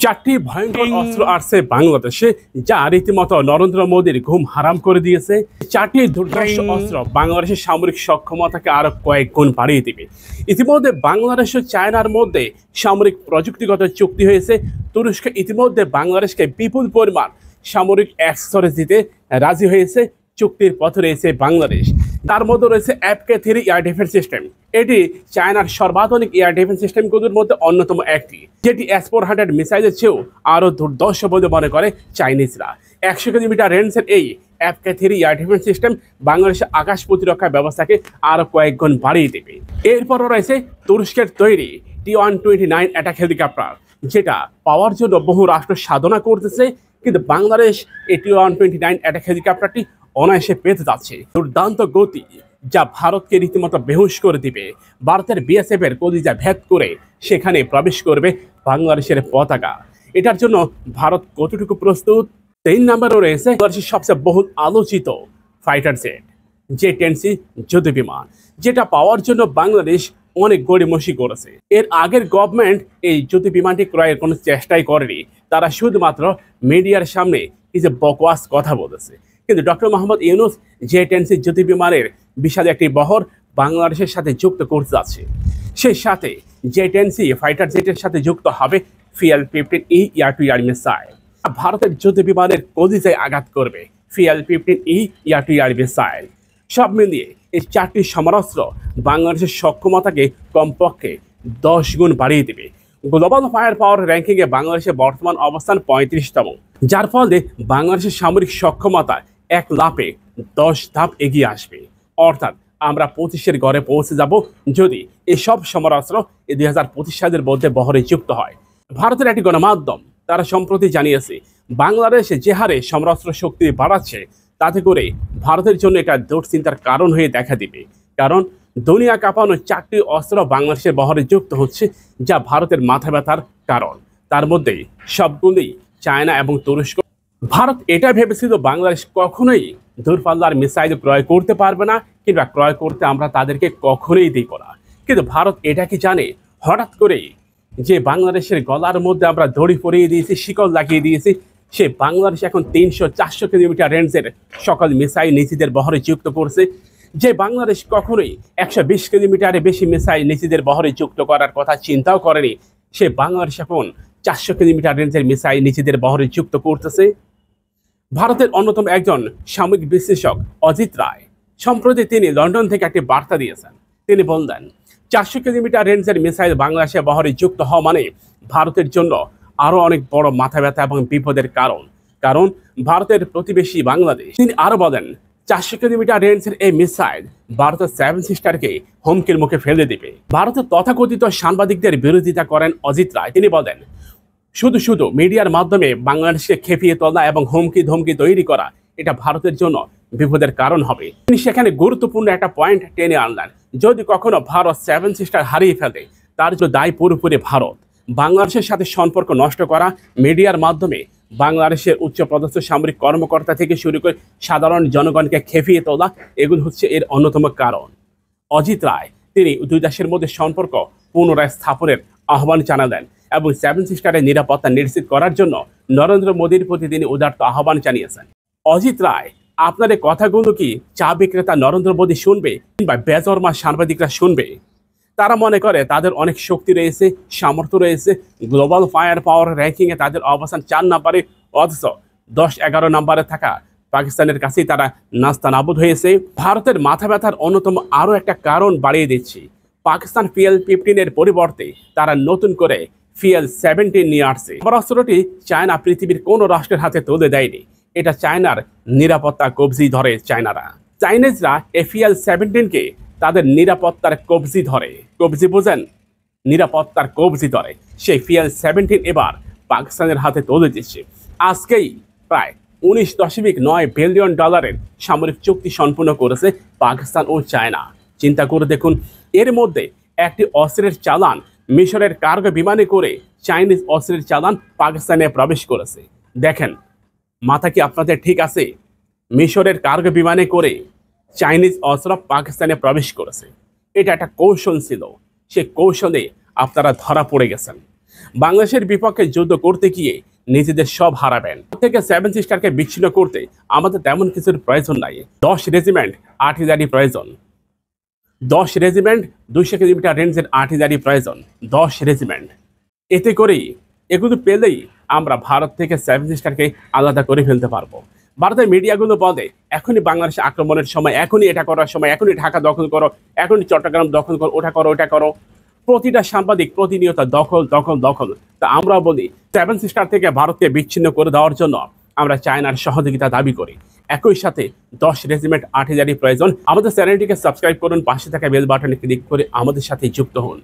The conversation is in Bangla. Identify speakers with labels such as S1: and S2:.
S1: চারটি ভয়ঙ্কর অস্ত্র আসছে বাংলাদেশে, যা রীতিমতো নরেন্দ্র মোদীর ঘুম হারাম করে দিয়েছে। চারটি দুর্ধর্ষ অস্ত্র বাংলাদেশের সামরিক সক্ষমতাকে আরো কয়েক গুণ বাড়িয়ে দিবে। ইতিমধ্যে বাংলাদেশ ও চায়নার মধ্যে সামরিক প্রযুক্তিগত চুক্তি হয়েছে। তুরস্ক ইতিমধ্যে বাংলাদেশকে বিপুল পরিমাণ সামরিক অ্যাক্সেসরিজ দিতে রাজি হয়েছে। চুক্তির পথে রয়েছে বাংলাদেশ। তার মধ্যে রয়েছে FK3 এয়ার ডিফেন্স সিস্টেম। এটি চায়নার সর্বাধুনিক এয়ার ডিফেন্স সিস্টেমগুলোর মধ্যে অন্যতম একটি, যেটি S-400 মিসাইলের চেয়েও আরও দুর্ধর্ষ বলে মনে করে চাইনিজরা। 100 কিলোমিটার রেঞ্জের এই FK3 এয়ার ডিফেন্স সিস্টেম বাংলাদেশের আকাশ প্রতিরক্ষা ব্যবস্থাকে আরও কয়েক গুণ বাড়িয়ে দেবে। এরপরও রয়েছে তুরস্কের তৈরি T-129 অ্যাটাক হেলিকপ্টার, যেটা পাওয়ার জন্য বহু রাষ্ট্র সাধনা করতেছে, কিন্তু বাংলাদেশ এই T-129 অ্যাটাক হেলিকপ্টারটি অনায়াসে পেতে যাচ্ছে। দুর্দান্ত গতি, যা ভারতকে রীতিমতো বেহুশ করে দিবে। ভারতের BSF এর কলিজা ভেদ করে সেখানে প্রবেশ করবে বাংলাদেশের পতাকা। এটার জন্য ভারত কতটুকু প্রস্তুত? 3 নম্বরে রয়েছে বাংলাদেশের সবচেয়ে বহুল আলোচিত ফাইটার জেট J-10C যুদ্ধ বিমান, যেটা পাওয়ার জন্য বাংলাদেশ অনেক গড়িমসি করেছে। এর আগের গভর্নমেন্ট এই যুদ্ধ বিমানটি ক্রয়ের কোনো চেষ্টাই করেনি। তারা শুধুমাত্র মিডিয়ার সামনে কিছু বকওয়াস কথা বলেছে। কিন্তু ডক্টর মোহাম্মদ ইউনূস J-10C যুদ্ধ বিমানের বিশাল একটি বহর বাংলাদেশের সাথে যুক্ত করতে যাচ্ছে। সেই সাথে J-10C ফাইটার জেটের সাথে যুক্ত হবে PL-15E air two air missile. ভারতের যুদ্ধ বিমানের কলিজায় আঘাত করবে PL-15E air two air missile. সব মিলিয়ে এই চারটি সমরাস্ত্র বাংলাদেশের সক্ষমতাকে কমপক্ষে 10 গুণ বাড়িয়ে দেবে। গ্লোবাল ফায়ার পাওয়ার র্যাঙ্কিংয়ে বাংলাদেশের বর্তমান অবস্থান 35তম, যার ফলে বাংলাদেশের সামরিক সক্ষমতা এক লাফে 10 ধাপ এগিয়ে আসবে। অর্থাৎ আমরা 25-এর ঘরে পৌঁছে যাব যদি এসব সমরাস্ত্র 2025 সালের মধ্যে বহরে যুক্ত হয়। ভারতের একটি গণমাধ্যম তারা সম্প্রতি জানিয়েছে, বাংলাদেশ যে হারে সমরাস্ত্র শক্তি বাড়াচ্ছে, তাতে করে ভারতের জন্য এটা দুশ্চিন্তার কারণ হয়ে দেখা দিবে। কারণ দুনিয়া কাঁপানো 4টি অস্ত্র বাংলাদেশের বহরে যুক্ত হচ্ছে, যা ভারতের মাথা ব্যথার কারণ। তার মধ্যে সবগুলোই চায়না এবং তুরস্ক। ভারত এটা ভেবেছিল বাংলাদেশ কখনোই দূরপাল্লার মিসাইল ক্রয় করতে পারবে না, কিংবা ক্রয় করতে আমরা তাদেরকে কখনোই দিব না। কিন্তু ভারত এটা কি জানে, হঠাৎ করেই যে বাংলাদেশের গলার মধ্যে আমরা দড়ি পরিয়ে দিয়েছি, শিকল লাগিয়ে দিয়েছি, সে বাংলাদেশ এখন 300-400 কিলোমিটার রেঞ্জের সকল মিসাইল নিজেদের বহরে যুক্ত করছে। যে বাংলাদেশ কখনোই 120 কিলোমিটারের বেশি মিসাইল নিজেদের বহরে যুক্ত করার কথা চিন্তাও করেনি, সে বাংলাদেশ এখন 400 কিলোমিটার রেঞ্জের মিসাইল নিজেদের বহরে যুক্ত করতেছে। ভারতের অন্যতম একজন সামরিক বিশ্লেষক অজিত রায় সম্প্রতি তিনি লন্ডন থেকে একটি বার্তা দিয়েছেন। তিনি বললেন, 400 কিলোমিটার রেঞ্জের মিসাইল বাংলাদেশের বহরে যুক্ত হওয়া মানে ভারতের জন্য আরও অনেক বড় মাথা ব্যথা এবং বিপদের কারণ ভারতের প্রতিবেশী বাংলাদেশ। তিনি আরও বলেন, 400 কিলোমিটার রেঞ্জের এই মিসাইল ভারতের 7 সিস্টারকে হুমকির মুখে ফেলে দিবে। ভারতের তথাকথিত সাংবাদিকদের বিরোধিতা করেন অজিত রায়। তিনি বলেন, শুধু মিডিয়ার মাধ্যমে বাংলাদেশকে খেপিয়ে তোলা এবং হুমকি ধমকি তৈরি করা, এটা ভারতের জন্য বিপদের কারণ হবে। তিনি সেখানে গুরুত্বপূর্ণ একটা পয়েন্ট টেনে আনলেন, যদি কখনো ভারত 7 সিস্টার হারিয়ে ফেলে, তার জন্য দায়ী পুরোপুরি ভারত। বাংলাদেশের সাথে সম্পর্ক নষ্ট করা, মিডিয়ার মাধ্যমে বাংলাদেশের উচ্চপদস্থ সামরিক কর্মকর্তা থেকে শুরু করে সাধারণ জনগণকে খেপিয়ে তোলা, এগুলো হচ্ছে এর অন্যতম কারণ। অজিত রায় তিনি দুই দেশের মধ্যে সম্পর্ক পুনরায় স্থাপনের আহ্বান জানালেন এবং 7 সিস্টারের নিরাপত্তা নিশ্চিত করার জন্য নরেন্দ্র মোদীর প্রতি তিনি উদারত আহ্বান জানিয়েছেন। অজিত রায়, আপনার এই কথাগুলো কি চা বিক্রেতা নরেন্দ্র মোদী শুনবে, কিংবা বেজরমা সাংবাদিকরা শুনবে? তারা মনে করে তাদের অনেক শক্তি রয়েছে, সামর্থ্য রয়েছে। গ্লোবাল ফায়ার পাওয়ার র্যাঙ্কিংয়ে তাদের অবস্থান 4 নম্বরে, অথচ 10-11 নম্বরে থাকা পাকিস্তানের কাছেই তারা নাস্তানাবুদ হয়েছে। ভারতের মাথা ব্যথার অন্যতম আরও একটা কারণ বাড়িয়ে দিচ্ছি। পাকিস্তান PL-15 এর পরিবর্তে তারা নতুন করে PL-17 নিয়ে আসছে। অস্ত্রটি চায়না পৃথিবীর কোনো রাষ্ট্রের হাতে তুলে দেয়নি। এটা চায়নার নিরাপত্তা কবজি ধরে চায়নারা। চাইনিজরা এই PL-17কে তাদের নিরাপত্তার কবজি ধরে। কবজি বোঝেন? নিরাপত্তার কবজি ধরে। সেই PL-17 এবার পাকিস্তানের হাতে তুলে দিচ্ছে। আজকেই প্রায় $19.9 বিলিয়ন সামরিক চুক্তি সম্পূর্ণ করেছে পাকিস্তান ও চায়না। চিন্তা করে দেখুন, এর মধ্যে একটি অস্ত্রের চালান মিশরের কার্গো বিমানে করে চাইনিজ অস্ত্রের চালান পাকিস্তানে প্রবেশ করেছে। দেখেন, মাথা কি আপনাদের ঠিক আছে? মিশরের কার্গো বিমানে করে চাইনিজ অস্ত্র পাকিস্তানে প্রবেশ করেছে। এটা একটা কৌশল ছিল, সে কৌশলে আপনারা ধরা পড়ে গেছেন। বাংলাদেশের বিপক্ষে যুদ্ধ করতে গিয়ে নিজেদের সব হারাবেন। থেকে 7 সিস্টারকে বিচ্ছিন্ন করতে আমাদের তেমন কিছুর প্রয়োজন নাই। 10 রেজিমেন্ট আর্টিলারি প্রয়োজন, 10 রেজিমেন্ট 200 কিলোমিটার রেঞ্জের আর্টিলারি প্রয়োজন, 10 রেজিমেন্ট। এতে করেই এগুলো পেলেই আমরা ভারত থেকে 7 সিস্টারকে আলাদা করে ফেলতে পারবো। ভারতের মিডিয়াগুলো বলে এখনই বাংলাদেশে আক্রমণের সময়, এখনই এটা করার সময়, এখনই ঢাকা দখল করো, এখনই চট্টগ্রাম দখল করো, ওটা করো, ওটা করো। প্রতিটা সাংবাদিক প্রতিনিয়ত দখল দখল দখল। তা আমরা বলি 7 সিস্টার থেকে ভারতকে বিচ্ছিন্ন করে দেওয়ার জন্য আমরা চায়নার সহযোগিতা দাবি করি। একই সাথে 10 রেজিমেন্ট আর্টিলারি প্রয়োজন। আমাদের চ্যানেলটিকে সাবস্ক্রাইব করুন, পাশে থাকা বেল বাটনে ক্লিক করে আমাদের সাথে যুক্ত হন।